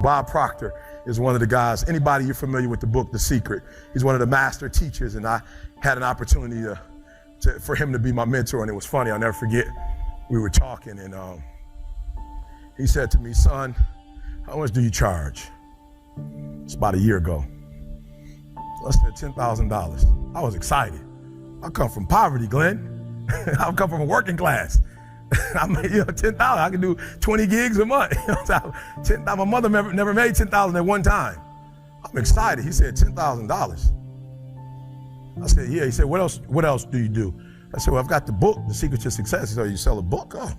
Bob Proctor is one of the guys, anybody you're familiar with the book, The Secret, he's one of the master teachers, and I had an opportunity for him to be my mentor, and it was funny, I'll never forget, we were talking, and he said to me, son, how much do you charge? It's about a year ago. I said $10,000. I was excited. I come from poverty, Glenn. I come from a working class. I made, $10,000. I can do 20 gigs a month. My mother never made $10,000 at one time. I'm excited. He said $10,000. I said, yeah. He said, what else do you do? I said, well, I've got the book, The Secret to Success. He said, you sell a book? Oh.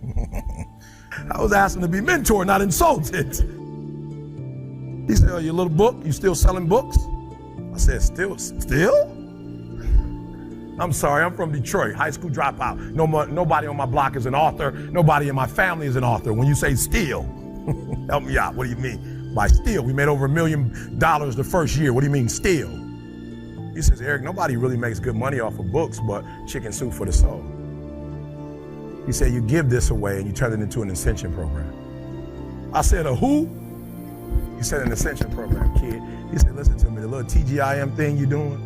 I was asking to be mentored, not insulted. He said, oh, your little book, you still selling books? I said, still? I'm sorry, I'm from Detroit, high school dropout. Nobody on my block is an author. Nobody in my family is an author. When you say still, help me out, what do you mean? By still, we made over $1 million the first year. What do you mean still? He says, Eric, nobody really makes good money off of books but Chicken Soup for the Soul. He said, you give this away and you turn it into an ascension program. I said, a who? He said, an ascension program, kid. He said, listen to me, the little TGIM thing you're doing,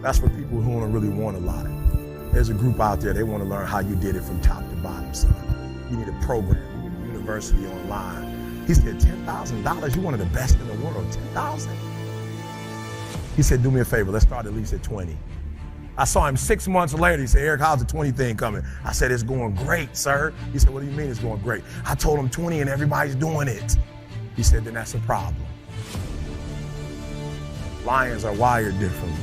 that's for people who don't really want a lot of it. There's a group out there, they want to learn how you did it from top to bottom, son. You need a program, you need a university online. He said, $10,000, you're one of the best in the world, $10,000? He said, do me a favor, let's start at least at 20. I saw him 6 months later, he said, Eric, how's the 20 thing coming? I said, it's going great, sir. He said, what do you mean it's going great? I told him 20 and everybody's doing it. He said, then that's a problem. Lions are wired differently.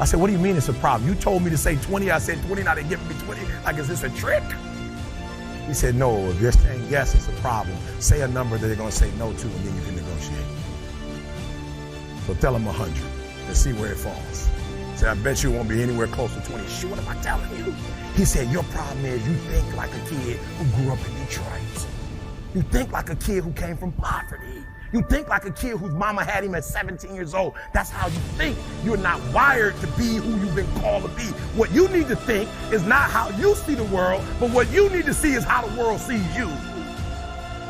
I said, what do you mean it's a problem? You told me to say 20, I said 20, now they're giving me 20. Like, is this a trick? He said, no, if you're saying yes, it's a problem. Say a number that they're gonna say no to, and then you can negotiate. So tell them 100 and see where it falls. Say, I bet you won't be anywhere close to 20. Shit, what am I telling you? He said, your problem is you think like a kid who grew up in Detroit. You think like a kid who came from poverty. You think like a kid whose mama had him at 17 years old. That's how you think. You're not wired to be who you've been called to be. What you need to think is not how you see the world, but what you need to see is how the world sees you.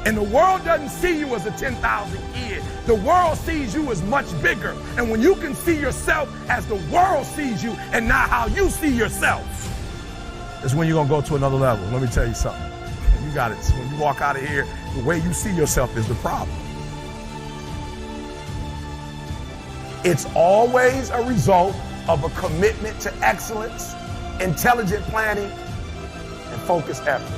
And the world doesn't see you as a 10,000 kid. The world sees you as much bigger. And when you can see yourself as the world sees you and not how you see yourself, that's when you're gonna go to another level. Let me tell you something. You got it. When you walk out of here, the way you see yourself is the problem. It's always a result of a commitment to excellence, intelligent planning, and focused effort.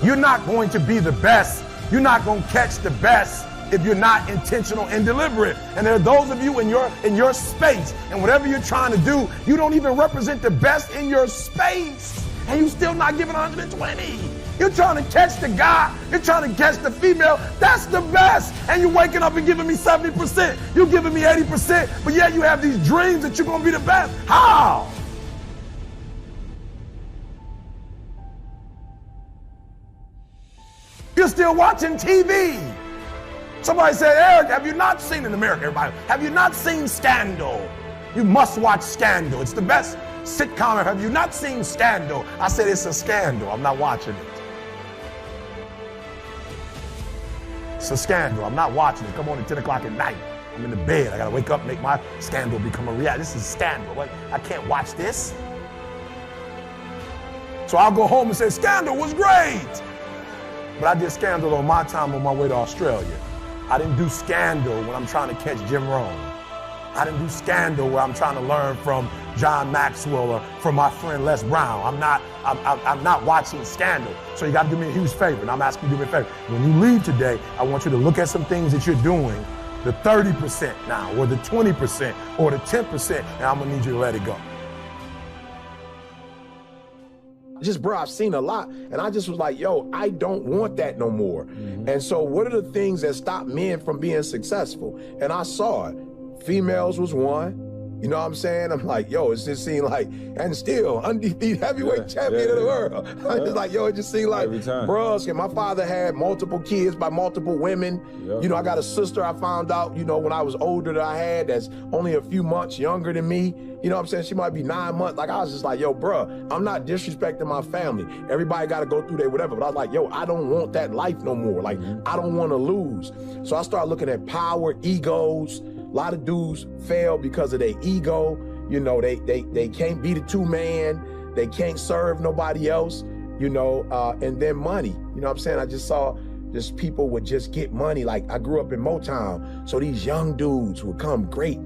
You're not going to be the best. You're not going to catch the best if you're not intentional and deliberate. And there are those of you in your space, and whatever you're trying to do, you don't even represent the best in your space, and you're still not giving 120. You're trying to catch the guy, you're trying to catch the female, that's the best. And you're waking up and giving me 70%. You're giving me 80%, but yet you have these dreams that you're gonna be the best. How? You're still watching TV. Somebody said, Eric, have you not seen in America, everybody, have you not seen Scandal? You must watch Scandal. It's the best sitcom. Have you not seen Scandal? I said, it's a scandal. I'm not watching it. It's a scandal. I'm not watching it. Come on at 10 o'clock at night. I'm in the bed. I got to wake up and make my scandal become a reality. This is Scandal. What? I can't watch this. So I'll go home and say, Scandal was great. But I did Scandal on my time on my way to Australia. I didn't do Scandal when I'm trying to catch Jim Rohn. I didn't do Scandal where I'm trying to learn from John Maxwell or from my friend Les Brown. I'm not watching Scandal. So you got to do me a huge favor, and I'm asking you to do me a favor. When you leave today, I want you to look at some things that you're doing, the 30% now, or the 20%, or the 10%, and I'm gonna need you to let it go. Just, bro, I've seen a lot, and I just was like, yo, I don't want that no more. And so what are the things that stop men from being successful? And I saw it. Females was one, You know what I'm saying? I'm like, yo, it just seemed like, and still undefeated heavyweight champion of the world. I'm just like, yo, it just seemed like, bruh, my father had multiple kids by multiple women. You know, I got a sister I found out, you know, when I was older that I had that's only a few months younger than me. You know what I'm saying? She might be 9 months. Like, I was just like, yo, bruh, I'm not disrespecting my family. Everybody got to go through their whatever. But I was like, yo, I don't want that life no more. Like, I don't want to lose. So I started looking at power, egos. A lot of dudes fail because of their ego. You know, they can't be the two-man. They can't serve nobody else, you know, and then money. You know what I'm saying? I just saw just people would just get money. Like, I grew up in Motown. So these young dudes would come great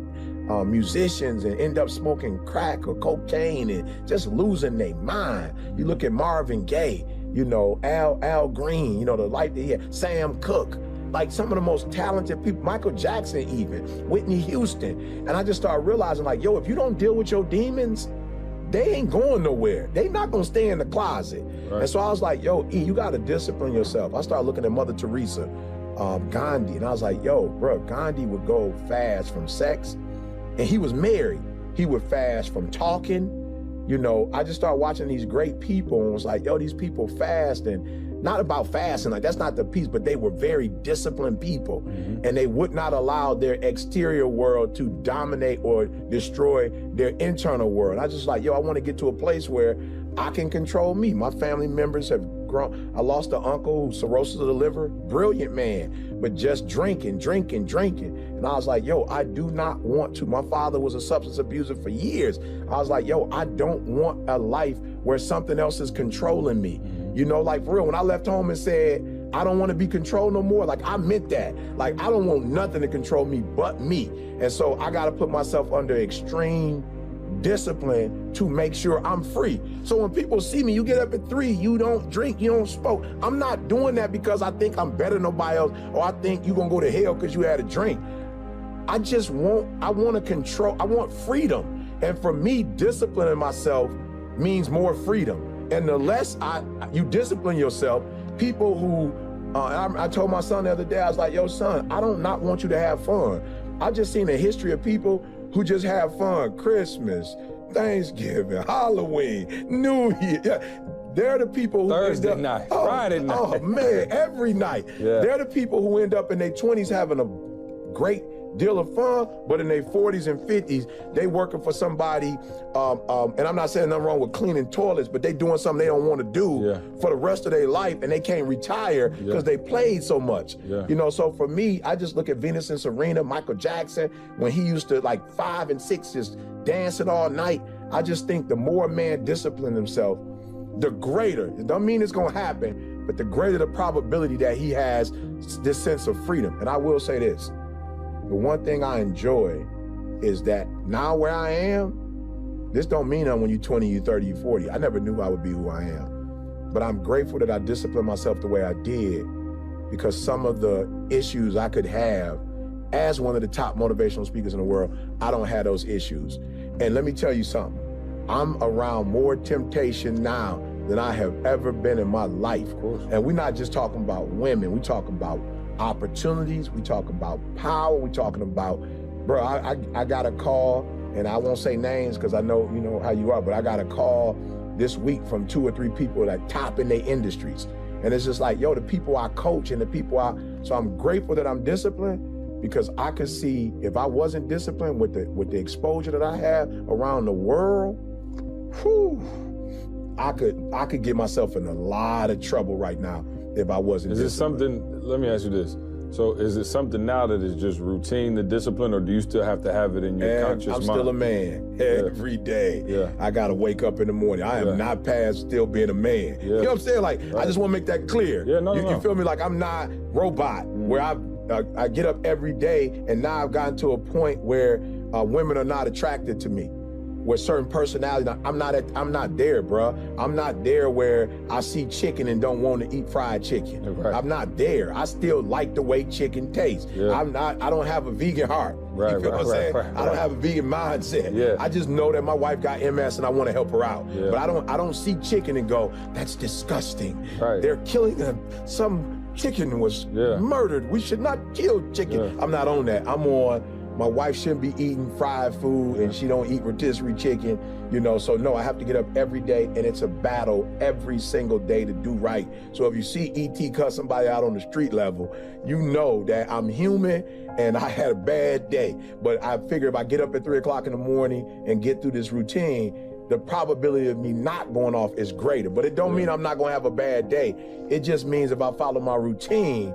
musicians and end up smoking crack or cocaine and just losing their mind. You look at Marvin Gaye, you know, Al Green, you know, the life that he had, Sam Cooke. Like some of the most talented people, Michael Jackson even, Whitney Houston. And I just started realizing like, yo, if you don't deal with your demons, they ain't going nowhere. They not gonna stay in the closet. Right. And so I was like, yo, E, you gotta discipline yourself. I started looking at Mother Teresa, Gandhi, and I was like, yo, bro, Gandhi would go fast from sex, and he was married. He would fast from talking. You know, I just started watching these great people and was like, yo, these people fast, and not about fasting, like that's not the piece, but they were very disciplined people. And they would not allow their exterior world to dominate or destroy their internal world. I just like, yo, I want to get to a place where I can control me. My family members have grown. I lost an uncle, cirrhosis of the liver, brilliant man, but just drinking. And I was like, yo, I do not want to. My father was a substance abuser for years. I was like, yo, I don't want a life where something else is controlling me. You know, like for real, when I left home and said, I don't want to be controlled no more, like I meant that. Like I don't want nothing to control me but me. And so I got to put myself under extreme discipline to make sure I'm free. So when people see me, you get up at 3, you don't drink, you don't smoke. I'm not doing that because I think I'm better than nobody else, or I think you're gonna go to hell because you had a drink. I want to control, I want freedom. And for me, disciplining myself means more freedom. And the less you discipline yourself, people who, I told my son the other day, I was like, yo, son, I don't not want you to have fun. I just seen a history of people who just have fun. Christmas, Thanksgiving, Halloween, New Year. Yeah. They're the people who Thursday night, Friday night. Oh man, every night. Yeah. They're the people who end up in their 20s having a great deal of fun, but in their 40s and 50s, they working for somebody, and I'm not saying nothing wrong with cleaning toilets, but they doing something they don't want to do for the rest of their life, and they can't retire because they played so much. You know, so for me, I just look at Venus and Serena, Michael Jackson, when he used to like 5 and 6 just dancing all night. I just think the more a man disciplines himself, the greater, it don't mean it's gonna happen, but the greater the probability that he has this sense of freedom. And I will say this, the one thing I enjoy is that now where I am, this don't mean that when you're 20, you're 30, you're 40. I never knew I would be who I am. But I'm grateful that I disciplined myself the way I did, because some of the issues I could have as one of the top motivational speakers in the world, I don't have those issues. And let me tell you something, I'm around more temptation now than I have ever been in my life. And we're not just talking about women, we're talking about opportunities, we talking about power, we talking about, bro, I got a call, and I won't say names because I know you know how you are, but I got a call this week from 2 or 3 people that top in their industries. And it's just like, yo, the people I coach and the people so I'm grateful that I'm disciplined, because I could see if I wasn't disciplined with the exposure that I have around the world, I could get myself in a lot of trouble right now if I wasn't disciplined. Is it something, let me ask you this. So is it something now that is just routine, the discipline, or do you still have to have it in your conscious mind? I'm still a man every day. I got to wake up in the morning. I am not past still being a man. You know what I'm saying? Like, I just want to make that clear. You feel me? Like, I'm not robot, where I get up every day, and now I've gotten to a point where women are not attracted to me. With certain personality, I'm not there, bro. I'm not there where I see chicken and don't want to eat fried chicken. I'm not there. I still like the way chicken tastes. I don't have a vegan heart. You feel what I'm saying? I don't have a vegan mindset. I just know that my wife got MS and I want to help her out. But I don't see chicken and go, that's disgusting. They're killing them. Some chicken was murdered. We should not kill chicken. I'm not on that. I'm on, My wife shouldn't be eating fried food and she don't eat rotisserie chicken, you know, so no, I have to get up every day and it's a battle every single day to do right. So if you see E.T. cut somebody out on the street level, you know that I'm human and I had a bad day. But I figure if I get up at 3 o'clock in the morning and get through this routine, the probability of me not going off is greater. But it don't mean I'm not gonna have a bad day. It just means if I follow my routine,